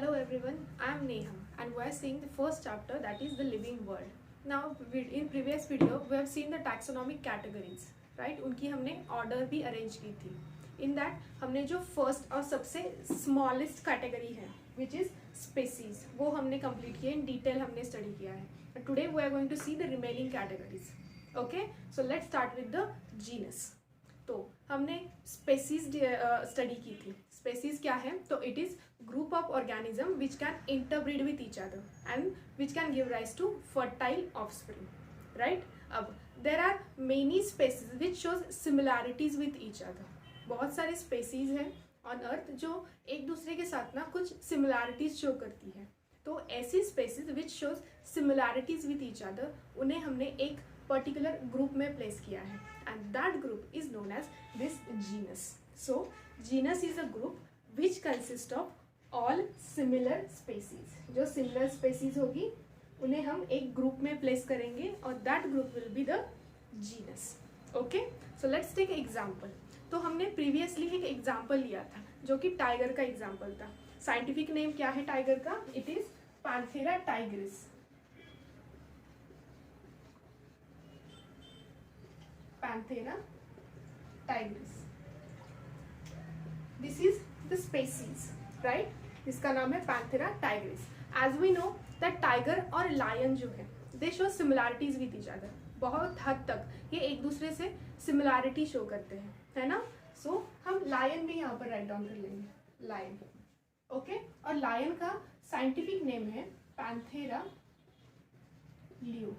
Hello everyone, I am Neha and we are seeing the first chapter, that is the living world. Now in previous video we have seen the taxonomic categories, right? उनकी हमने order भी arrange की थी. In that हमने जो first और सबसे smallest category है which is species, वो हमने complete किया, in detail हमने study किया है. And today we are going to see the remaining categories. Okay, so let's start with the genus. तो हमने स्पेसीज स्टडी की थी. स्पेसीज क्या है? तो it is group of organism which can interbreed with each other and which can give rise to fertile offspring, right. अब there are many species which shows similarities with each other. बहुत सारे species हैं on earth जो एक दूसरे के साथ ना कुछ सिमिलैरिटीज शो करती है. तो ऐसी species which shows similarities with each other, उन्हें हमने एक पर्टिकुलर ग्रुप में प्लेस किया है and that group is known as this genus. So genus is a group which consists of all similar species. जो similar species होगी उन्हें हम एक ग्रुप में प्लेस करेंगे और that group will be the genus. Okay, so let's take example. तो हमने प्रीवियसली एक एग्जाम्पल लिया था जो कि टाइगर का एग्जाम्पल था. साइंटिफिक नेम क्या है टाइगर का? It is Panthera Tigris. Panthera tigris. This is the species, right? इसका नाम है Panthera tigris. As we know that tiger और lion जो है, they show similarities with each other. बहुत हद तक ये एक दूसरे से सिमिलैरिटी शो करते हैं, है ना. सो हम लायन भी यहाँ पर राइट डाउन कर लेंगे, लायन. ओके, और लायन का साइंटिफिक नेम है Panthera leo.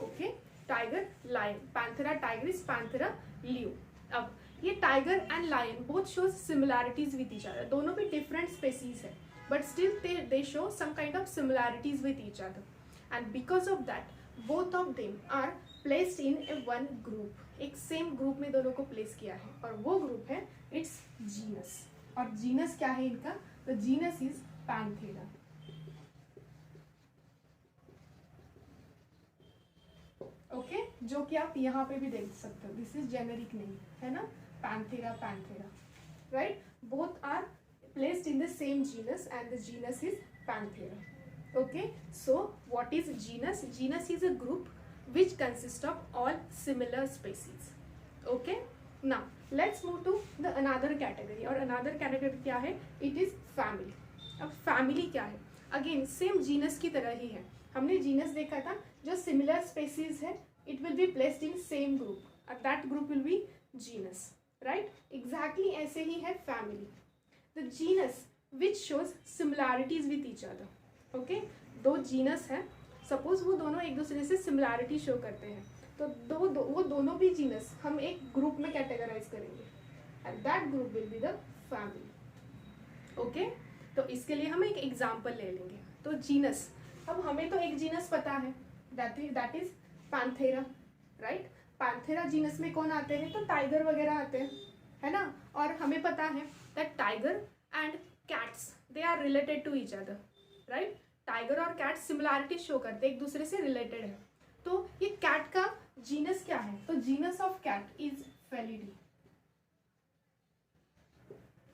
Okay, tiger lion, Panthera tigris, Panthera leo. अब ये tiger and lion both show similarities with each other. दोनों भी डिफरेंट स्पेसीज है but still they show some kind of similarities with each other and because of that both of them are placed in a one group. एक same group में दोनों को place किया है और वो ग्रुप है इट्स जीनस. और जीनस क्या है इनका? The genus is Panthera. Okay, जो कि आप यहाँ पे भी देख सकते हो. दिस इज जेनेरिक नेम, है ना, Panthera Panthera, right. Both are placed in the same genus and the genus is Panthera. Okay, so what is genus? Genus is a group which consist of all similar species. Okay, now let's move to the another category. और another category क्या है? It is family. अब family क्या है? Again same genus की तरह ही है. हमने जीनस देखा था जो सिमिलर स्पेसीज है, it will be placed in same group और that group will be genus, right. Exactly ऐसे ही है family. The genus which shows similarities with each other. Okay, दो जीनस है, सपोज वो दोनों एक दूसरे से सिमिलैरिटी शो करते हैं, तो वो दोनों भी जीनस हम एक ग्रुप में कैटेगराइज करेंगे and that group will be the family. Okay, तो इसके लिए हम एक एग्जाम्पल ले लेंगे. तो जीनस, अब हमें तो एक जीनस पता है, that is Panthera, right. Panthera genus में कौन आते हैं? तो टाइगर वगैरह आते हैं, है ना. और हमें पता है that tiger and cats they are related to each other, right. Tiger और कैट सिमिलैरिटी शो करते हैं, एक दूसरे से रिलेटेड है. तो ये कैट का जीनस क्या है? तो genus of cat is Felidae.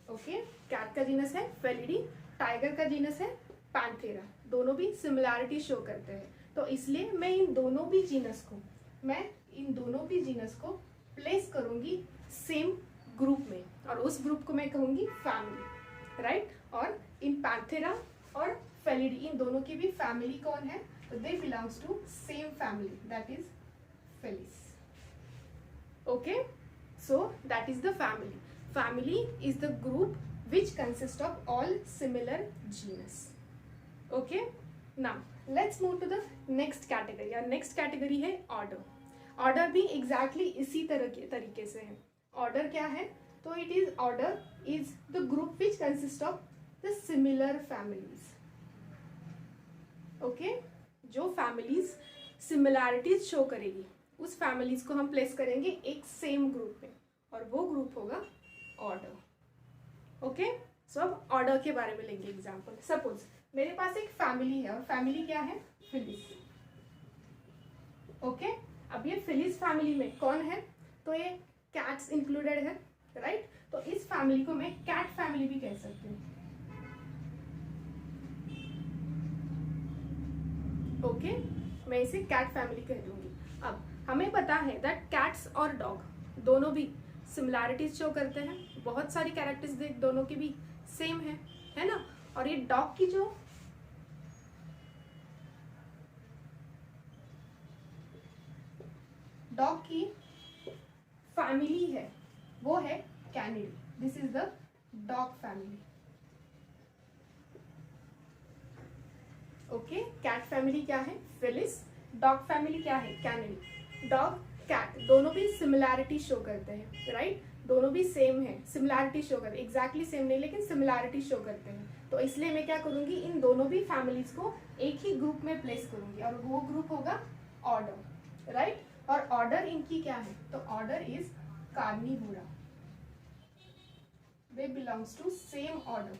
Okay, cat का जीनस है फेलिडी, टाइगर का जीनस है पैंथेरा. दोनों भी सिमिलैरिटी शो करते हैं, तो इसलिए मैं इन दोनों भी जीनस को प्लेस करूंगी सेम ग्रुप में और उस ग्रुप को मैं कहूंगी फैमिली, राइट. और इन पैंथेरा और फेलिडी, इन दोनों की भी फैमिली कौन है? तो they belongs to same family, that is Felis. Okay, so that is the family. Family is the group which consists of all similar genus. Okay, now let's move to the next category. और next category है order. Order भी exactly इसी तरीके से है. Order क्या है? तो it is order is the group which consists of the similar families. Okay, जो families similarities show करेगी उस families को हम place करेंगे एक same group में और वो group होगा order. ओके, सो अब ऑर्डर के बारे में लेंगे एग्जाम्पल. सपोज मेरे पास एक फैमिली है और फैमिली क्या है? फिलिस. ओके, अब ये फिलिस फैमिली में कौन है? तो ये कैट्स इंक्लूडेड है, राइट. तो इस फैमिली को मैं कैट फैमिली भी कह सकती हूँ. ओके, मैं इसे कैट फैमिली कह दूंगी। अब हमें पता है दैट कैट्स और डॉग दोनों भी सिमिलैरिटीज शो करते हैं, बहुत सारी कैरेक्टरिस्टिक दोनों की भी सेम है ना। और ये डॉग की जो डॉग की फैमिली है वो है Canidae. This is the dog family. Okay, cat family क्या है? फेलिस। डॉग फैमिली क्या है? कैनिडी। डॉग कैट दोनों भी सिमिलैरिटी शो करते हैं, राइट? दोनों भी सेम है, सिमिलैरिटी शो करते हैं, एग्जैक्टली सेम नहीं लेकिन सिमिलैरिटी शो करते हैं। तो इसलिए मैं क्या करूंगी, इन दोनों भी फैमिलीज को एक ही ग्रुप में प्लेस करूंगी और वो ग्रुप होगा ऑर्डर, राइट? और ऑर्डर इनकी क्या है? तो order is Carnivora. They belongs to same order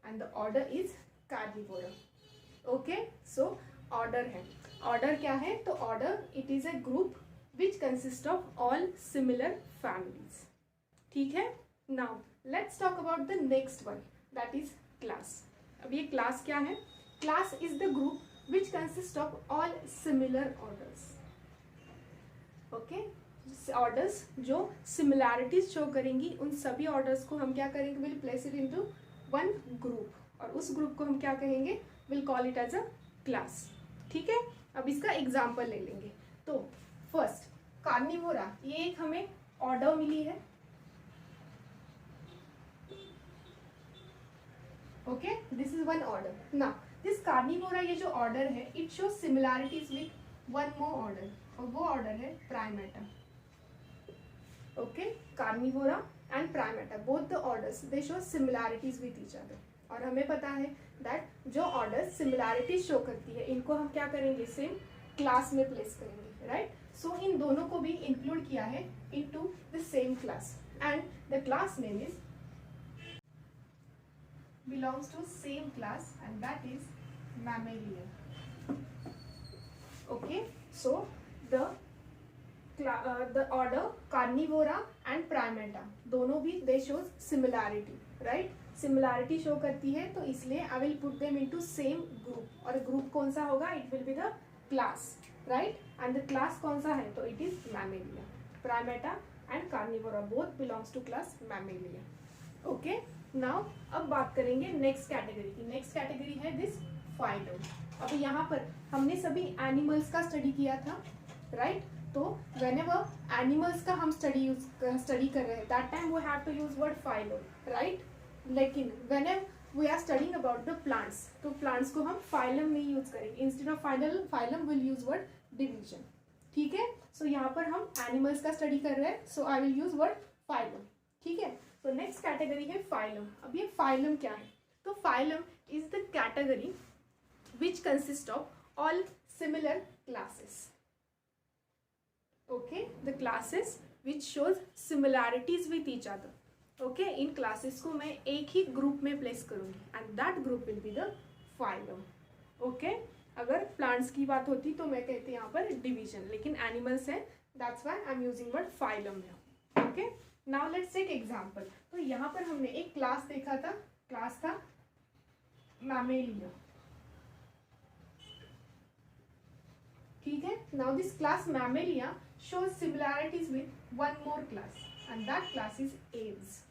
and the order is Carnivora. Okay, so order है। ऑर्डर क्या है? तो order it is a group which consist of all similar families. ठीक है, now let's talk about the next one, that is class. अब ये class क्या है? Class is the group which consist of all similar orders. Okay, orders जो similarities show करेंगी उन सभी ऑर्डर्स को हम क्या करेंगे? Will place it into one group, और उस ग्रुप को हम क्या कहेंगे? Will call it as a class. ठीक है, अब इसका एग्जाम्पल ले लेंगे। तो फर्स्ट कार्निवोरा, ये एक हमें ऑर्डर मिली है। Okay, this is one order. Now this Carnivora, ये जो ऑर्डर है it show similarities with one more order, और वो ऑर्डर है Primata. Okay, Carnivora and Primata both the orders they show similarities with each other. और हमें पता है दैट जो ऑर्डर सिमिलैरिटीज शो करती है इनको हम क्या करेंगे? सेम क्लास में प्लेस करेंगे, राइट? सो इन दोनों को भी इंक्लूड किया है into the same class and the class name is belongs to same class and that is Mammalia. Okay, so the order Carnivora and Primata दोनों भी they shows similarity, right? Similarity show करती है, तो इसलिए I will put them into same group, और group कौन सा होगा? It will be the class, right? And the class कौन सा है? तो it is Mammalia. Primata and Carnivora both belongs to class Mammalia. Okay, now अब बात करेंगे नेक्स्ट कैटेगरी की। नेक्स्ट कैटेगरी है दिस फाइलम। अब यहाँ पर हमने सभी एनिमल्स का स्टडी किया था, राइट? तो व्हेनेवर एनिमल्स का हम स्टडी कर रहे हैं that time we have to use word phylum, right? लेकिन whenever we are studying about the plants, तो प्लांट्स को हम फाइलम नहीं यूज करेंगे, instead of phylum will use word division. ठीक है, सो यहाँ पर हम एनिमल्स का स्टडी कर रहे हैं, so I will use word phylum. ठीक है, तो नेक्स्ट कैटेगरी है फाइलम। अब ये फाइलम क्या है? तो phylum is the category which consist of all similar classes. Okay, the classes which shows similarities with each other. Okay, in classes को मैं एक ही ग्रुप में प्लेस करूंगी and that group will be the phylum. Okay, अगर plants की बात होती तो मैं कहती यहाँ पर डिवीजन, लेकिन एनिमल्स है that's why I am using word phylum. Okay, now let's take example. तो यहाँ पर हमने एक क्लास देखा था, क्लास था मैमेलिया। ठीक है, now this class Mammalia shows similarities with one more class and that class is Aves.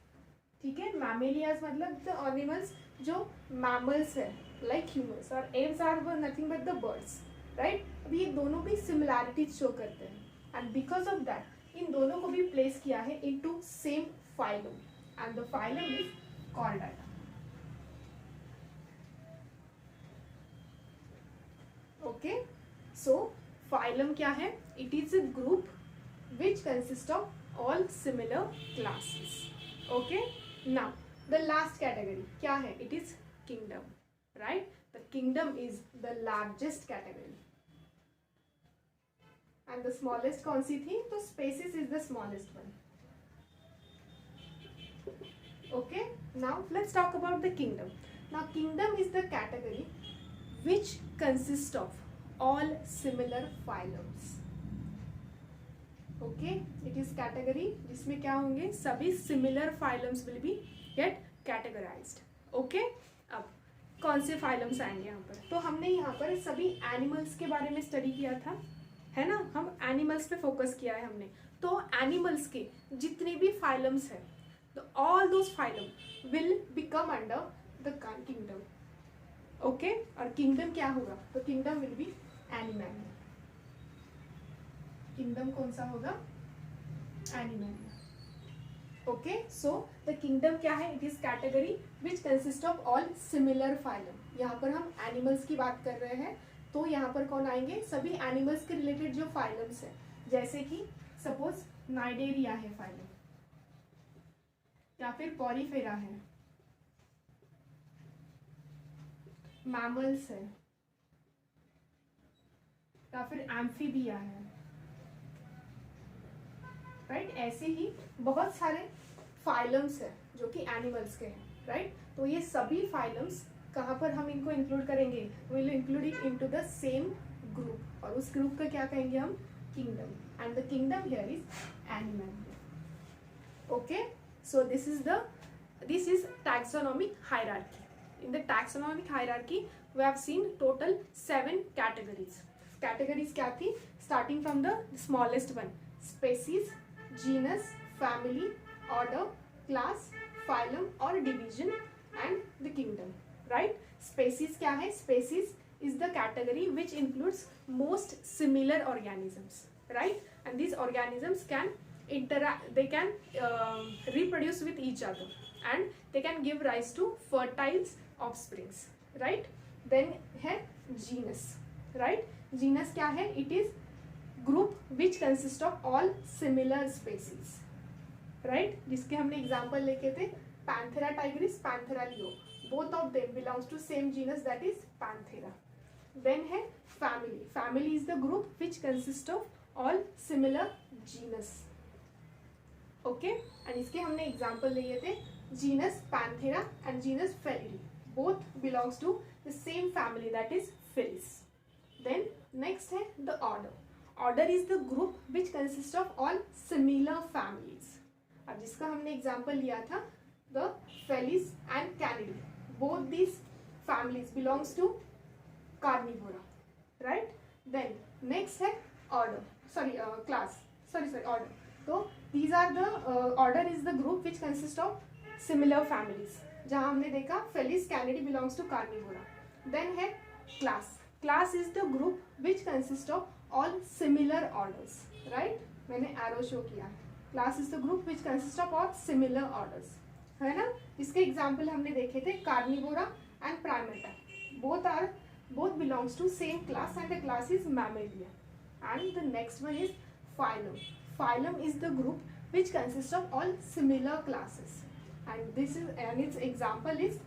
ठीक है, मैमेलियाज मतलब द एनिमल्स जो मैमल्स है लाइक ह्यूमंस, और Aves are nothing but the birds, right? अभी ये दोनों भी सिमिलैरिटीज शो करते हैं एंड बिकॉज ऑफ दैट इन दोनों को भी प्लेस किया है into same phylum and the phylum is Chordata. Okay, so phylum क्या है? It is a group which consist of all similar classes. Okay, now the last category क्या है? It is kingdom, right? The kingdom is the largest category and the smallest कौन सी थी? तो species is the smallest one. Okay, now let's talk about the kingdom. Now kingdom is the category which consist of all similar phylums. Okay, it is category जिसमें क्या होंगे? सभी similar phylums will be gate categorised. Okay, अब कौन से phylums आएंगे यहाँ पर। तो हमने यहाँ पर सभी एनिमल्स के बारे में स्टडी किया था, है ना, हम एनिमल्स पे फोकस किया है हमने। तो एनिमल्स के जितने भी फाइलम्स हैं, तो all those phylum will become under the kingdom, okay. और किंगडम क्या होगा, तो kingdom will be animal. Kingdom कौन सा होगा, animal, okay. So the kingdom क्या है, it is category which consist of all similar phylum. यहाँ पर हम एनिमल्स की बात कर रहे हैं, तो यहाँ पर कौन आएंगे, सभी एनिमल्स के रिलेटेड जो फाइलम्स है, जैसे कि सपोज नाइडेरिया है फाइलम, या फिर पॉरीफेरा है, मैमल्स है, या फिर एम्फीबिया है, राइट। ऐसे ही बहुत सारे फाइलम्स है जो कि एनिमल्स के हैं, राइट। तो ये सभी फाइलम्स कहाँ पर हम इनको इंक्लूड करेंगे, will include it into the same group, और उस ग्रुप का क्या कहेंगे हम, kingdom, and the kingdom here is animal, okay. So this is taxonomic hierarchy. In the taxonomic hierarchy we have seen total 7 categories. Categories क्या थी, starting from the smallest one, species, genus, family, order, class, phylum or division and the kingdom, right. Species क्या है, species is the category which includes most similar organisms, right, and these organisms can interact, they can reproduce with each other and they can give rise to fertile offsprings, right. Then है genus, right. Genus क्या है, it is group which consists of all similar species, right. जिसके हमने example लेके थे Panthera tigris, Panthera leo, both of them belongs to same genus, that is Panthera. Then है family. Family is the group which consists of all similar genus, okay. And इसके हमने example लिए थे genus Panthera and genus Felidae, both belongs to the same family, that is Felis. Then next है the order. Order is the group which consists of all similar families. अब जिसका हमने example लिया था the Felis and Canidae, both these families belongs to Carnivora, right. Then next है order, class, order. So these are the order is the group which consists of similar families, जहाँ हमने देखा Felis, Canidae belongs to Carnivora. Then है class. Class is the group which consists of all similar orders, right. मैंने arrow show किया. Class is the group which consists of all similar orders, है ना. इसके example हमने देखे थे Carnivora and Primata. Both belongs to same class and the class is Mammalia. And the next one is phylum. Phylum is the group which consists of all similar classes. And its example is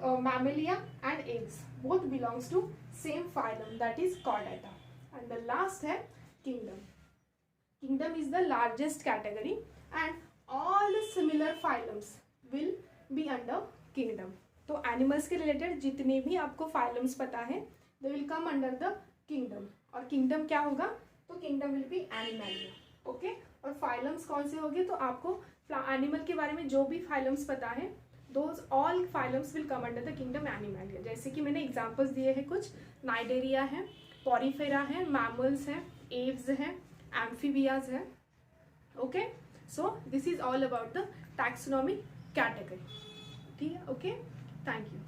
Mammalia and apes. Both belongs to same phylum, that is Chordata. And the last है kingdom. Kingdom is the largest category and all the similar phylums will be under kingdom. तो animals के related जितने भी आपको phylums पता है they will come under the kingdom. और kingdom क्या होगा, तो kingdom will be Animalia, okay. और phylums कौन से होंगे, तो आपको एनिमल के बारे में जो भी फाइलम्स पता है those all phylums will come under the kingdom Animalia. जैसे कि मैंने एग्जांपल्स दिए हैं कुछ, नाइडेरिया है, पॉरीफेरा है, मैमल्स है, एव्स है, एम्फीबियाज है, okay. So this is all about the taxonomic category, ठीक है, ओके. Thank you.